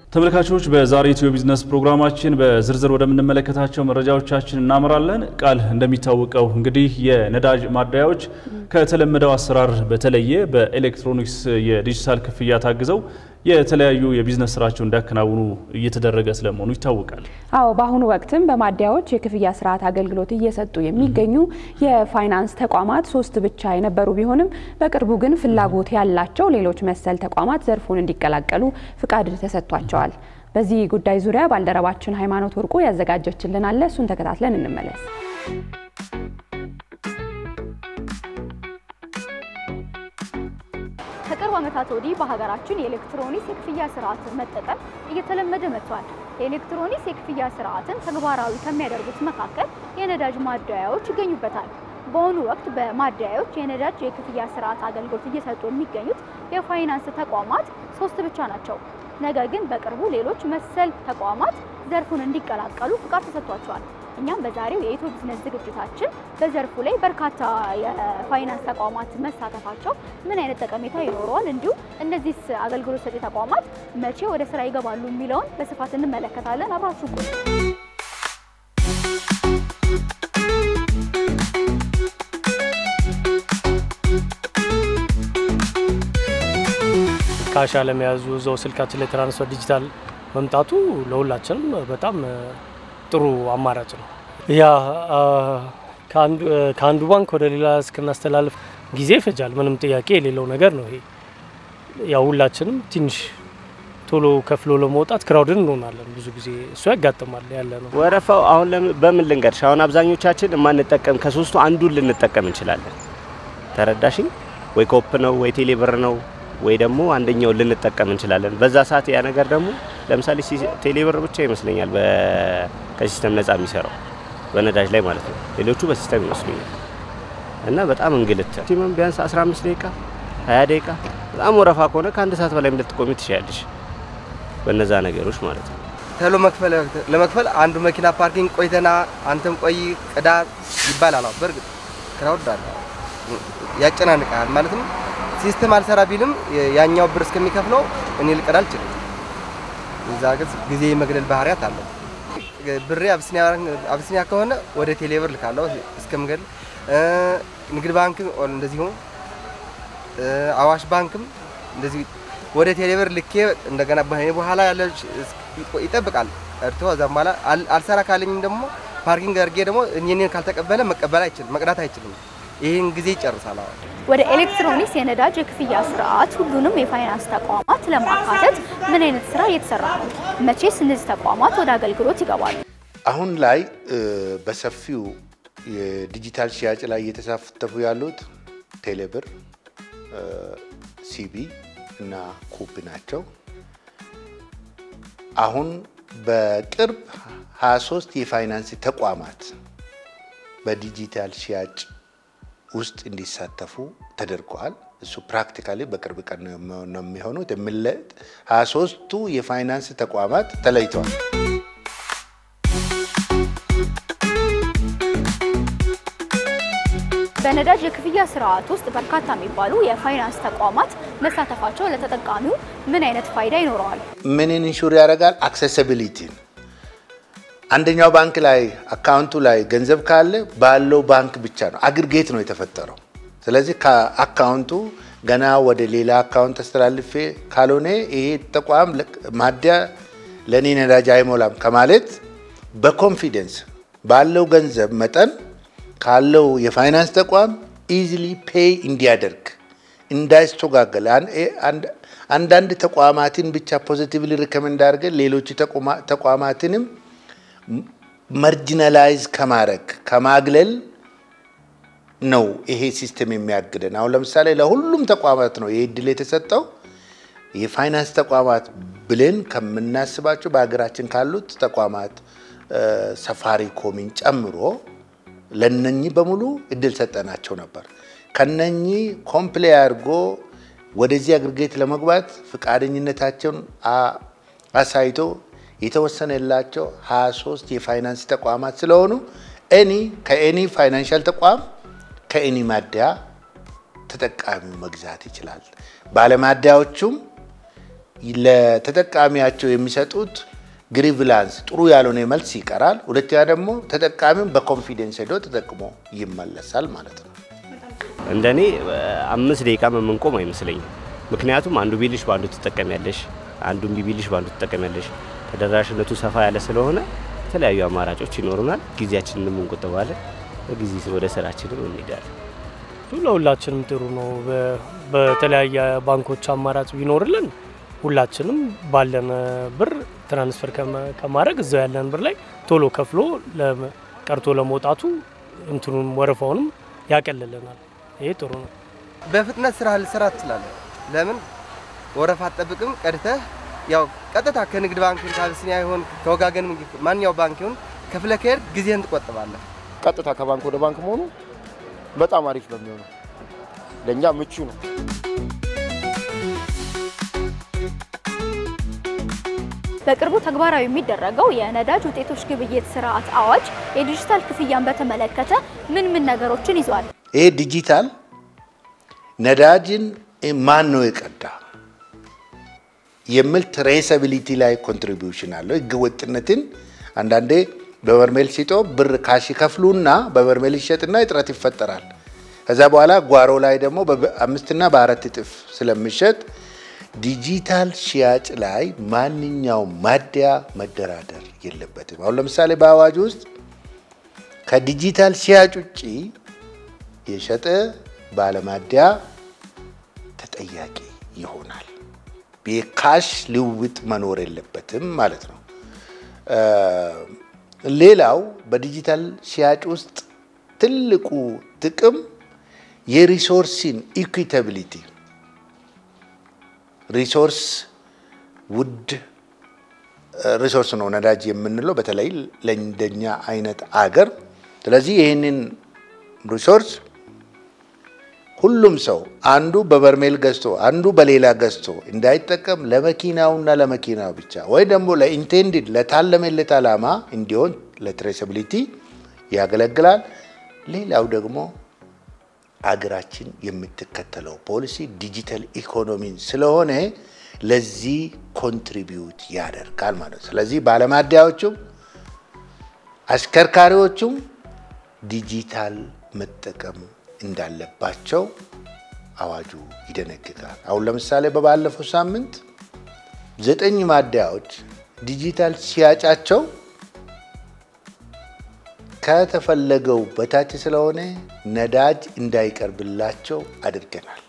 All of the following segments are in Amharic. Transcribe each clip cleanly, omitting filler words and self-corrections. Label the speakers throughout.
Speaker 1: ተመልካቾች በዛሬ ኢትዮ ቢዝነስ ፕሮግራማችን በዝርዝር ወደምንመለከታቸው መረጃዎቻችን እናመራለን። ቃል እንደሚታወቀው እንግዲህ የነዳጅ ማደያዎች ከተለመደው አሰራር በተለየ በኤሌክትሮኒክስ የዲጂታል ክፍያ ታግዘው የተለያዩ የቢዝነስ ስራቸው እንዲያከናውኑ እየተደረገ ስለመሆኑ ይታወቃል።
Speaker 2: አዎ በአሁኑ ወቅትም በማደያዎች የክፍያ ስርዓት አገልግሎት እየሰጡ የሚገኙ የፋይናንስ ተቋማት 3 ብቻ የነበሩ ቢሆንም በቅርቡ ግን ፍላጎት ያላቸው ሌሎች መሰል ተቋማት ዘርፉን እንዲቀላቀሉ ፍቃድ ተሰጥቷቸዋል። በዚህ ጉዳይ ዙሪያ ባልደረባችን ሃይማኖት ወርቁ ያዘጋጀችልን አለ እሱን ተከታትለን እንመለስ።
Speaker 3: ከቅርብ ዓመታት ወዲህ በሀገራችን የኤሌክትሮኒክስ የክፍያ ስርዓትን መጠቀም እየተለመደ መጥቷል። የኤሌክትሮኒክስ የክፍያ ስርዓትን ተግባራዊ ከሚያደርጉት መካከል የነዳጅ ማደያዎች ይገኙበታል። በአሁኑ ወቅት በማደያዎች የነዳጅ የክፍያ ስርዓት አገልግሎት እየሰጡ የሚገኙት የፋይናንስ ተቋማት 3 ብቻ ናቸው። ነገር ግን በቅርቡ ሌሎች መሰል ተቋማት ዘርፉን እንዲቀላቀሉ ፍቃድ ተሰጥቷቸዋል። እኛም በዛሬው የኢትዮ ቢዝነስ ዝግጅታችን በዘርፉ ላይ በርካታ የፋይናንስ ተቋማት መሳተፋቸው ምን አይነት ጠቀሜታ ይኖረዋል እንዲሁም እነዚህ አገልግሎት ሰጪ ተቋማት መቼ ወደ ስራ ይገባሉ የሚለውን በስፋት እንመለከታለን። አብራችሁ ቆዩ።
Speaker 4: ካሽ አለመያዙ ዘው ስልካችን ላይ ትራንስፈር ዲጂታል መምጣቱ ለሁላችንም በጣም ጥሩ አማራጭ ነው። ያ ከአንዱ ባንክ ወደ ሌላ እስከናስተላልፍ ጊዜ ይፈጃል። ምንም ጥያቄ የሌለው ነገር ነው። ይሄ ያው ሁላችንም ትንሽ ቶሎ ከፍሎ ለመውጣት ክራውድን እንሆናለን። ብዙ ጊዜ እሱ ያጋጥማል ያለ ነው።
Speaker 5: ወረፋው አሁን በምን ልንገርሽ? አሁን አብዛኞቻችን ማንጠቀም ከሶስቱ አንዱን ልንጠቀም እንችላለን። ተረዳሽኝ? ወይ ኮፕ ነው ወይ ቴሌብር ነው ወይ ደግሞ አንደኛው ልንጠቀም እንችላለን። በዛ ሰዓት ያ ነገር ደግሞ ለምሳሌ ቴሌብር ብቻ ይመስለኛል ከሲስተም ነፃ የሚሰራው በነዳጅ ላይ ማለት ነው። ሌሎቹ በሲስተም ይመስሉኛል እና በጣም እንግልት ቲምም ቢያንስ 15 ደቂቃ 20 ደቂቃ በጣም ወረፋ ከሆነ ከአንድ ሰዓት በላይ ልትቆሚ ትችያለሽ በነዛ ነገሮች ማለት ነው።
Speaker 6: ተሎ ለመክፈል አንዱ መኪና ፓርኪንግ ቆይተና አንተም ቆይ ቅዳ ይባላል። በርግጥ ክራውድ አለ ያጨናንቃል ማለት ነው። ሲስተም አልሰራ ቢልም ያኛው ብር እስከሚከፍለው እኔ ልቀዳ አልችልም። እዛ ጊዜ መግደል ባህሪያት አለ። ብሬ አብሲኒያ ከሆነ ወደ ቴሌብር ልካለው እስከምገል ንግድ ባንክ እንደዚህ ሆኖ አዋሽ ባንክም እንደዚህ ወደ ቴሌብር ልኬ እንደገና በኋላ ያለ ይጠብቃል እርቶ ዘማላ አልሰራ ካለኝም ደግሞ ፓርኪንግ አርጌ ደግሞ እኔን ካልተቀበለ መቀበል አይችልም መቅዳት አይችልም። ይሄን ጊዜ ይጨርሳል።
Speaker 3: ወደ ኤሌክትሮኒክስ የነዳጅ የክፍያ ስርዓት ሁሉንም የፋይናንስ ተቋማት ለማካተት ምን አይነት ስራ እየተሰራ ነው? መቼስ እነዚህ ተቋማት ወደ አገልግሎት ይገባሉ?
Speaker 7: አሁን ላይ በሰፊው የዲጂታል ሽያጭ ላይ እየተሳተፉ ያሉት ቴሌብር፣ ሲቢ እና ኩብ ናቸው። አሁን በቅርብ 23 የፋይናንስ ተቋማት በዲጂታል ሽያጭ ውስጥ እንዲሳተፉ ተደርጓል። እሱ ፕራክቲካሊ በቅርብ ቀን ነው የሚሆነው። 23ቱ የፋይናንስ ተቋማት ተለይተዋል።
Speaker 3: በነዳጅ የክፍያ ስርዓት ውስጥ በርካታ የሚባሉ የፋይናንስ ተቋማት መሳተፋቸው ለተጠቃሚው ምን አይነት ፋይዳ ይኖረዋል?
Speaker 7: ምንን ኢንሹር ያደርጋል? አክሰሲቢሊቲ። አንደኛው ባንክ ላይ አካውንቱ ላይ ገንዘብ ካለ ባለው ባንክ ብቻ ነው አግሪጌት ነው የተፈጠረው። ስለዚህ ከአካውንቱ ገና ወደ ሌላ አካውንት አስተላልፌ ካልሆነ ይሄ ተቋም ማደያ ለኔ ነዳጅ አይሞላም ከማለት በኮንፊደንስ ባለው ገንዘብ መጠን ካለው የፋይናንስ ተቋም ኢዚሊ ፔይ እንዲያደርግ እንዳይስተጓገል አንዳንድ ተቋማትን ብቻ ፖዚቲቭሊ ሪከመንድ አድርገን ሌሎች ተቋማትንም ማርጂናላይዝ ከማግለል ነው ይሄ ሲስተም የሚያግደን። አሁን ለምሳሌ ለሁሉም ተቋማት ነው ይሄ ድል የተሰጠው። የፋይናንስ ተቋማት ብለን ከምናስባቸው በአገራችን ካሉት ተቋማት ሳፋሪኮምን ጨምሮ ለነኚህ በሙሉ እድል ሰጠናቸው ነበር። ከነኚህ ኮምፕሌይ አድርጎ ወደዚህ አግሪጌት ለመግባት ፍቃደኝነታቸውን አሳይቶ የተወሰነላቸው 23 የፋይናንስ ተቋማት ስለሆኑ ከኤኒ ፋይናንሻል ተቋም ከኤኒ ማደያ ተጠቃሚው መግዛት ይችላል። ባለማደያዎቹም ለተጠቃሚያቸው የሚሰጡት ግሪቭላንስ ጥሩ ያልሆነ መልስ ይቀራል። ሁለተኛ ደግሞ ተጠቃሚውን በኮንፊደንስ ሄዶ ተጠቅሞ ይመለሳል ማለት ነው።
Speaker 5: እንደኔ 5 ደቂቃ የምንቆም አይመስለኝም። ምክንያቱም አንዱ ቢልሽ ባንዱ ተጠቀሚያለሽ፣ አንዱን ቢልሽ ባንዱ ተጠቀሚያለሽ። ተደራሽነቱ ሰፋ ያለ ስለሆነ የተለያዩ አማራጮች ይኖሩናል። ጊዜያችንንም እንቆጥባለን። በጊዜ ወደ ስራችንም እንሄዳለን።
Speaker 4: ለሁላችንም ጥሩ ነው። በተለያየ ባንኮች አማራጭ ቢኖርልን ሁላችንም ባለን ብር ትራንስፈር ከማድረግ እዛው ያለን ብር ላይ ቶሎ ከፍሎ ቀርቶ ለመውጣቱ እንትኑን ወረፋውንም ያቀልልናል። ይሄ ጥሩ ነው።
Speaker 6: በፍጥነት ስራ ልሰራ ትችላለህ። ለምን ወረፋ አትጠብቅም። ቀድተህ ያው ቀጥታ ከንግድ ባንክ ከአቢሲኒያ ይሁን ከወጋገን ማንኛው ባንክ ይሁን ከፍለህ ከሄድክ ጊዜህን ትቆጥባለህ።
Speaker 8: ቀጥታ ከባንክ ወደ ባንክ መሆኑ በጣም አሪፍ ነው የሚሆነው። ለኛ ምቹ ነው።
Speaker 3: በቅርቡ ተግባራዊ የሚደረገው የነዳጅ ውጤቶች ግብይት ስርዓት አዋጅ የዲጂታል ክፍያን በተመለከተ ምን ነገሮችን ይዟል?
Speaker 7: ይሄ ዲጂታል ነዳጅን ማን ነው የቀዳ የሚል ትሬሰቢሊቲ ላይ ኮንትሪቢዩሽን አለው። ህገወጥነትን አንዳንዴ በበርሜል ሲጦ ብር ካሽ ከፍሉና በበርሜል ይሸጥና እጥረት ይፈጠራል። ከዛ በኋላ ጓሮ ላይ ደግሞ በ5 እና በ4 እጥፍ ስለሚሸጥ ዲጂታል ሽያጭ ላይ ማንኛውም ማደያ መደራደር የለበትም። አሁን ለምሳሌ በአዋጅ ውስጥ ከዲጂታል ሽያጭ ውጪ የሸጠ ባለማደያ ተጠያቂ ይሆናል። በካሽ ልውውጥ መኖር የለበትም ማለት ነው። ሌላው በዲጂታል ሽያጭ ውስጥ ትልቁ ጥቅም የሪሶርስን ኢኩዊታቢሊቲ ሪሶርስ ውድ ሪሶርስ ነው ነዳጅ የምንለው በተለይ ለእንደኛ አይነት አገር። ስለዚህ ይሄንን ሪሶርስ ሁሉም ሰው አንዱ በበርሜል ገዝቶ አንዱ በሌላ ገዝቶ እንዳይጠቀም ለመኪናውና ለመኪናው ብቻ ወይ ደግሞ ለኢንቴንድድ ለታለመለት ዓላማ እንዲሆን ለትሬሰቢሊቲ ያገለግላል። ሌላው ደግሞ አገራችን የምትከተለው ፖሊሲ ዲጂታል ኢኮኖሚን ስለሆነ ለዚህ ኮንትሪቢዩት ያደርጋል ማለት ነው። ስለዚህ ባለማደያዎቹም አሽከርካሪዎቹም ዲጂታል መጠቀም እንዳለባቸው አዋጁ ይደነግጋል። አሁን ለምሳሌ በባለፈው ሳምንት 9 ማደያዎች ዲጂታል ሽያጫቸው ከተፈለገው በታች ስለሆነ ነዳጅ እንዳይቀርብላቸው አድርገናል።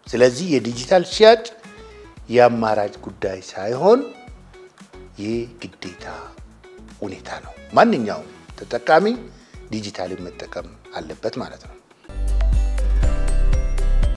Speaker 7: ስለዚህ የዲጂታል ሽያጭ የአማራጭ ጉዳይ ሳይሆን የግዴታ ሁኔታ ነው። ማንኛውም ተጠቃሚ ዲጂታልን መጠቀም አለበት ማለት ነው።